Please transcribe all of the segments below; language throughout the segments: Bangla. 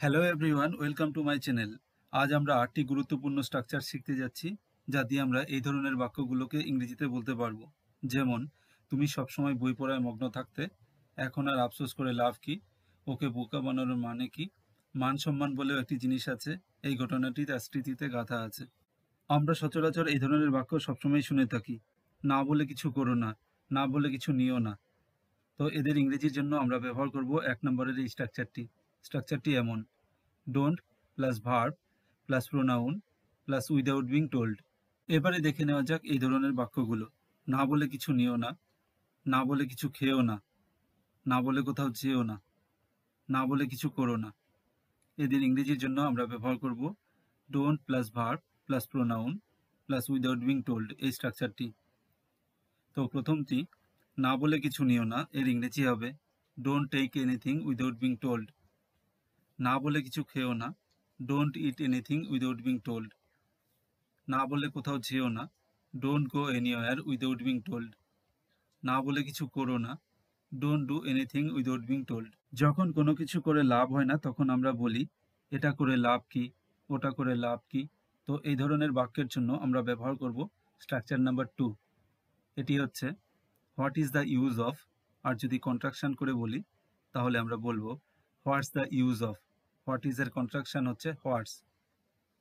Hello everyone, welcome to my channel. আজ আমরা 8টি গুরুত্বপূর্ণ স্ট্রাকচার শিখতে যাচ্ছি, যা দিয়ে আমরা এই ধরনের বাক্যগুলোকে ইংরেজিতে বলতে পারবো। যেমন, তুমি সবসময় বই পড়ায় মগ্ন থাকতে, এখন আর আফসোস করে লাভ কি, ওকে বোকা বানানোর মানে কি, মান সম্মান বলেও একটি জিনিস আছে, এই ঘটনাটি তার স্মৃতিতে গাঁথা আছে। আমরা সচরাচর এই ধরনের বাক্য সবসময় শুনে থাকি। না বলে কিছু করো না, না বলে কিছু নিও না। তো এদের ইংরেজির জন্য আমরা ব্যবহার করব 1 নম্বরের এই স্ট্রাকচারটি এমন: don't plus verb plus pronoun plus without being told. এবারে দেখে নেওয়া যাক এই ধরনের বাক্যগুলো। না বলে কিছু নিও না, না বলে কিছু খেও না, না বলে কোথাও যেও না, না বলে কিছু করো না। এদের ইংরেজির জন্য আমরা ব্যবহার করব don't plus verb plus pronoun plus without being told এই স্ট্রাকচারটি। তো প্রথমটি, না বলে কিছু নিও না, এর ইংরেজি হবে don't take anything without being told. না বলে কিছু খেও না, don't eat anything without being told. না বলে কোথাও যেও না, don't go anywhere without being told. না বলে কিছু করো না, don't do anything without being told. যখন কোনো কিছু করে লাভ হয় না, তখন আমরা বলি এটা করে লাভ কি, ওটা করে লাভ কি। তো এই ধরনের বাক্যের জন্য আমরা ব্যবহার করব স্ট্রাকচার নাম্বার 2। এটি হচ্ছে what is the use of. আর যদি কন্ট্রাকশন করে বলি, তাহলে আমরা বলবো what's the use of. What is এর কন্ট্রাকশন হচ্ছে হোয়াটস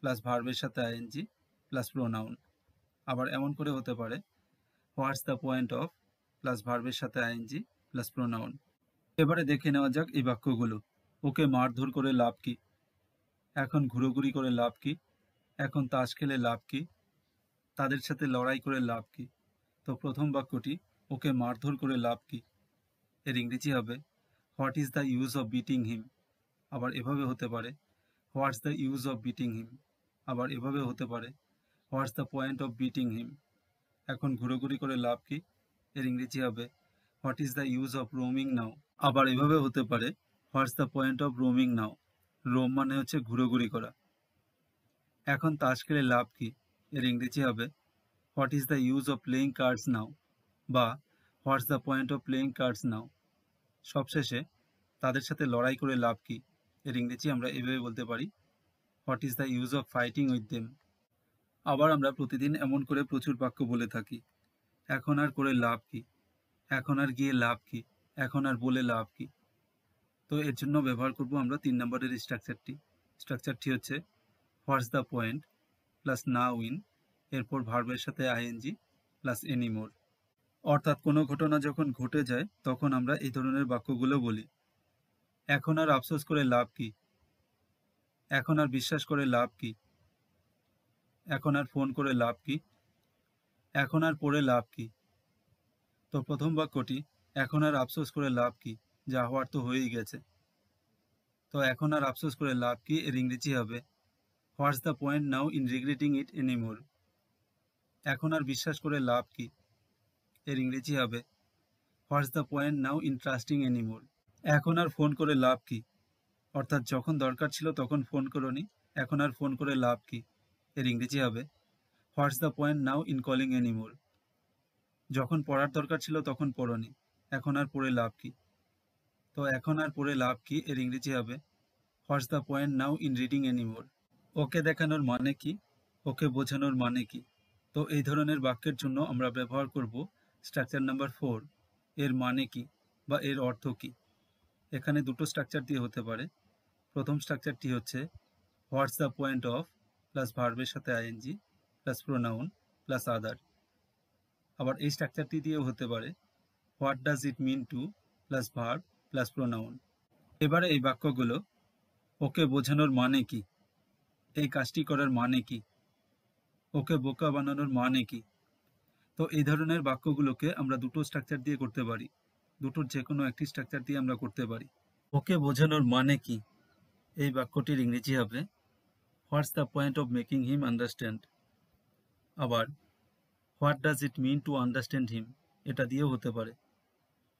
প্লাস ভার্বের সাথে আইএনজি প্লাস প্রোনাউন। আবার এমন করে হতে পারে what's the point of plus ভার্বের সাথে আইএনজি প্লাস প্রোনাউন। এবারে দেখে নেওয়া যাক এই বাক্যগুলো। ওকে মারধর করে লাভ কি, এখন ঘুরোঘুরি করে লাভ কি, এখন তাস খেলে লাভ কি, তাদের সাথে লড়াই করে লাভ কি। তো প্রথম বাক্যটি, ওকে মারধর করে লাভ কি, এর ইংরেজি হবে what is the use of beating him. আবার এভাবে হতে পারে what's the use of beating him. আবার এভাবে হতে পারে what's the point of beating him. এখন ঘুরোঘুরি করে লাভ কি, এর ইংরেজি হবে what is the use of roaming now. আবার এভাবে হতে পারে what's the point of roaming now. Roam মানে হচ্ছে ঘুরোঘুরি করা। এখন তাস খেলে লাভ কি, এর ইংরেজি হবে what is the use of playing cards now, বা what's the point of playing cards now. সবশেষে তাদের সাথে লড়াই করে লাভ কি, এর ইংরেজি আমরা এভাবে বলতে পারি what is the use of fighting with them. আবার আমরা প্রতিদিন এমন করে প্রচুর বাক্য বলে থাকি। এখন আর করে লাভ কি, এখন আর গিয়ে লাভ কি, এখন আর বলে লাভ কি। তো এর জন্য ব্যবহার করব আমরা 3 নম্বরের স্ট্রাকচারটি হচ্ছে what's the point plus now in, এরপর ভার্বের সাথে আইএনজি প্লাস এনিমোর। অর্থাৎ কোনো ঘটনা যখন ঘটে যায়, তখন আমরা এই ধরনের বাক্যগুলো বলি। এখন আর আফসোস করে লাভ কি, এখন আর বিশ্বাস করে লাভ কি, এখন আর ফোন করে লাভ কি, এখন আর পড়ে লাভ কি। তো প্রথম বাক্যটি, এখন আর আফসোস করে লাভ কি, যা হওয়ার তো হয়েই গেছে। তো এখন আর আফসোস করে লাভ কি, এর ইংরেজি হবে what's the point now in regretting it anymore. এখন আর বিশ্বাস করে লাভ কি, এর ইংরেজি হবে what's the point now in trusting anymore. এখন আর ফোন করে লাভ কি, অর্থাৎ যখন দরকার ছিল তখন ফোন করোনি, এখন আর ফোন করে লাভ কি, এর ইংরেজি হবে what's the point now in calling anymore. যখন পড়ার দরকার ছিল তখন পড়োনি, এখন আর পড়ে লাভ কি। তো এখন আর পড়ে লাভ কি, এর ইংরেজি হবে what's the point now in reading anymore. ওকে দেখানোর মানে কি, ওকে বোঝানোর মানে কি। তো এই ধরনের বাক্যের জন্য আমরা ব্যবহার করব স্ট্রাকচার নাম্বার 4। এর মানে কি বা এর অর্থ কি। এখানে দুটো স্ট্রাকচার দিয়ে হতে পারে। প্রথম স্ট্রাকচারটি হচ্ছে what's the point of plus ভার্বের সাথে ING plus pronoun plus other. আবার এই স্ট্রাকচারটি দিয়েও হতে পারে what does it mean to plus verb plus pronoun. এবারে এই বাক্যগুলো, ওকে বোঝানোর মানে কি, এই কাজটি করার মানে কি, ওকে বোকা বানানোর মানে কি। তো এই ধরনের বাক্যগুলোকে আমরা দুটো স্ট্রাকচার দিয়ে করতে পারি। দুটোর যে কোনো একটি স্ট্রাকচার দিয়ে আমরা করতে পারি। ওকে বোঝানোর মানে কি, এই বাক্যটির ইংরেজি হবে what's the point of making him understand. আবার what does it mean to understand him, এটা দিয়েও হতে পারে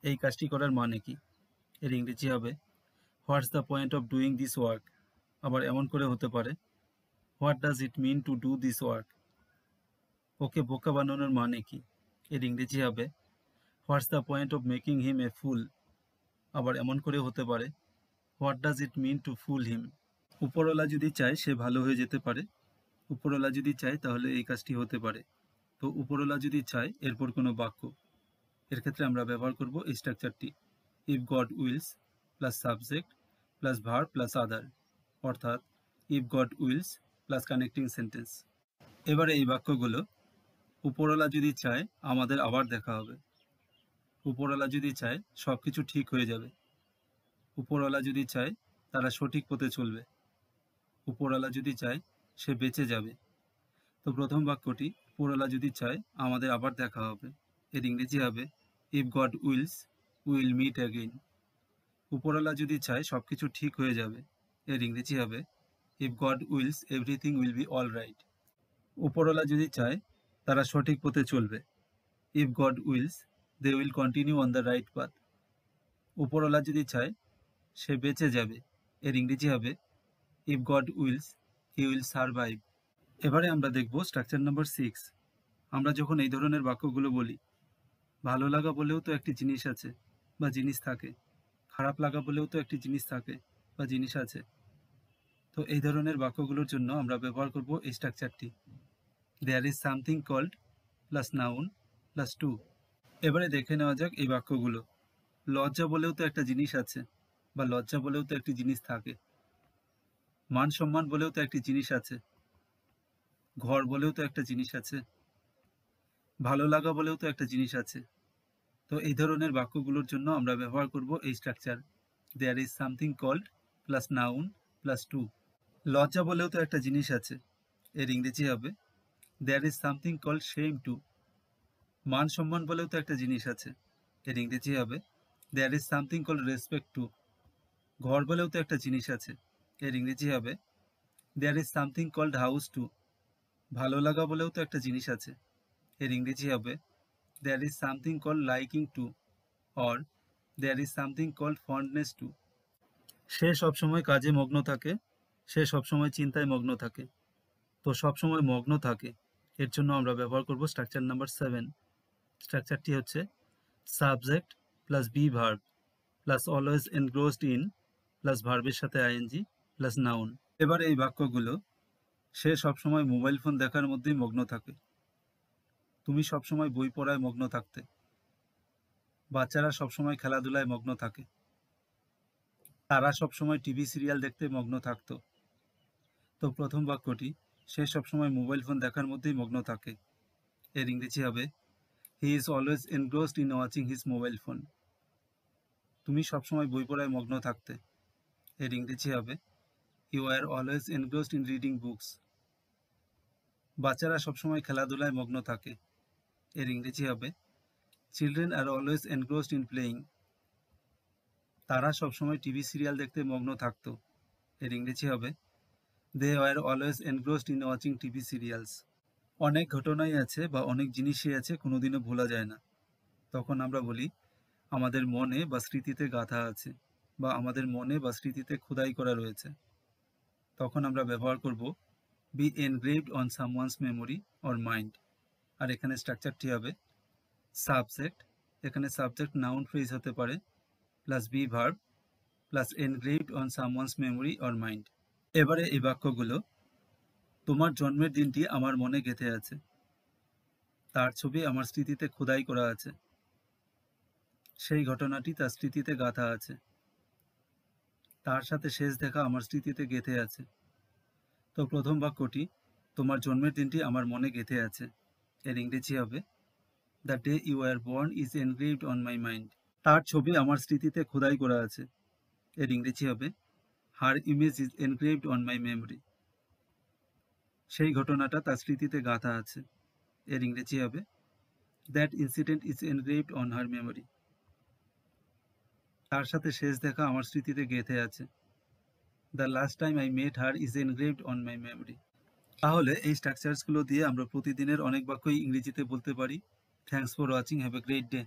এই কাজটি করার মানে কি, এর ইংরেজি হবে what's the point of doing this work. আবার এমন করে হতে পারে what does it mean to do this work. ওকে বোকা বানানোর মানে কি, এর ইংরেজি হবে what's the point of making him a fool. আবার এমন করে হতে পারে what does it mean to fool him. উপরওয়ালা যদি চায় সে ভালো হয়ে যেতে পারে। উপরওয়ালা যদি চায় তাহলে এই কাজটি হতে পারে। তো উপরওয়ালা যদি চায় এরপর কোনো বাক্য, এর ক্ষেত্রে আমরা ব্যবহার করব এই স্ট্রাকচারটি, if God wills plus subject plus verb plus other, অর্থাৎ if God wills plus connecting sentence. এবারে এই বাক্যগুলো, উপরওয়ালা যদি চায় আমাদের আবার দেখা হবে। উপরওয়ালা যদি চায় সব কিছু ঠিক হয়ে যাবে। উপরওয়ালা যদি চায় তারা সঠিক পথে চলবে। উপরওয়ালা যদি চায় সে বেঁচে যাবে। তো প্রথম বাক্যটি, উপরওয়ালা যদি চায় আমাদের আবার দেখা হবে, এর ইংরেজি হবে if God wills will meet again. উপরওয়ালা যদি চায় সব কিছু ঠিক হয়ে যাবে, এর ইংরেজি হবে if God wills everything will be all right. উপরওয়ালা যদি চায় তারা সঠিক পথে চলবে, if God wills they will continue on the right path. উপরওয়ালা যদি চায় সে বেঁচে যাবে, এর ইংরেজি হবে if God wills he will survive. এবারে আমরা দেখব স্ট্রাকচার নাম্বার 6। আমরা যখন এই ধরনের বাক্যগুলো বলি, ভালো লাগা বলেও তো একটি জিনিস আছে বা জিনিস থাকে, খারাপ লাগা বলেও তো একটি জিনিস থাকে বা জিনিস আছে। তো এই ধরনের বাক্যগুলোর জন্য আমরা ব্যবহার করব এই স্ট্রাকচারটি, there is something called plus noun plus to. এবারে দেখে নেওয়া যাক এই বাক্যগুলো। লজ্জা বলেও তো একটা জিনিস আছে বা লজ্জা বলেও তো একটি জিনিস থাকে। মান সম্মান বলেও তো একটি জিনিস আছে। ঘর বলেও তো একটা জিনিস আছে। ভালো লাগা বলেও তো একটা জিনিস আছে। তো এই ধরনের বাক্যগুলোর জন্য আমরা ব্যবহার করব এই structure, there is something called plus noun plus to. লজ্জা বলেও তো একটা জিনিস আছে, এর ইংরেজি হবে there is something called shame to. মান সম্মান বলেও তো একটা জিনিস আছে, এর ইংরেজি হবে there is something called respect to. ঘর বলেও তো একটা জিনিস আছে, এর ইংরেজি হবে there is something called house to. ভালো লাগা বলেও তো একটা জিনিস আছে, এর ইংরেজি হবে there is something called liking to, or there is something called fondness to. সে সবসময় কাজে মগ্ন থাকে, সে সবসময় চিন্তায় মগ্ন থাকে। তো সবসময় মগ্ন থাকে, এর জন্য আমরা ব্যবহার করব স্ট্রাকচার নাম্বার 7। স্ট্রাকচারটি হচ্ছে subject plus be verb plus always engrossed in plus ভার্বের সাথে আইএনজি প্লাস নাউন। এবার এই বাক্যগুলো, সে সবসময় মোবাইল ফোন দেখার মধ্যেই মগ্ন থাকে। তুমি সবসময় বই পড়ায় মগ্ন থাকতে। বাচ্চারা সবসময় খেলাধুলায় মগ্ন থাকে। তারা সবসময় টিভি সিরিয়াল দেখতে মগ্ন থাকত। তো প্রথম বাক্যটি, সে সবসময় মোবাইল ফোন দেখার মধ্যেই মগ্ন থাকে, এর ইংরেজি হবে he is always engrossed in watching his mobile phone. তুমি সবসময় বই পড়ায় মগ্ন থাকতে, এর ইংরেজি হবে you are always engrossed in reading books. বাচ্চারা সবসময় খেলাধুলায় মগ্ন থাকে, এর ইংরেজি হবে children are always engrossed in playing. তারা সবসময় টিভি সিরিয়াল দেখতে মগ্ন থাকতো, এর ইংরেজি হবে they were always engrossed in watching TV serials. অনেক ঘটনাই আছে বা অনেক জিনিসই আছে কোনোদিনও ভোলা যায় না। তখন আমরা বলি আমাদের মনে বা স্মৃতিতে গাঁথা আছে বা আমাদের মনে বা স্মৃতিতে খোদাই করা রয়েছে। তখন আমরা ব্যবহার করব be engraved on someone's memory or mind. আর এখানে স্ট্রাকচারটি হবে সাবজেক্ট, এখানে সাবজেক্ট নাউন ফ্রেজ হতে পারে, plus be verb plus engraved on someone's memory or mind. এবারে এই বাক্যগুলো, তোমার জন্মের দিনটি আমার মনে গেঁথে আছে। তার ছবি আমার স্মৃতিতে খোদাই করা আছে। সেই ঘটনাটি তার স্মৃতিতে গাঁথা আছে। তার সাথে শেষ দেখা আমার স্মৃতিতে গেঁথে আছে। তো প্রথম বাক্যটি, তোমার জন্মের দিনটি আমার মনে গেঁথে আছে, এর ইংরেজি হবে the day you are born is engraved on my mind. তার ছবি আমার স্মৃতিতে খোদাই করা আছে, এর ইংরেজি হবে her image is engraved on my memory. সেই ঘটনাটা তার স্মৃতিতে গাঁথা আছে, এর ইংরেজি হবে that incident is engraved on her memory. তার সাথে শেষ দেখা আমার স্মৃতিতে গেঁথে আছে, the last time I met her is engraved on my memory. তাহলে এই স্ট্রাকচারসগুলো দিয়ে আমরা প্রতিদিনের অনেক বাক্যই ইংরেজিতে বলতে পারি। Thanks for watching, have a great day.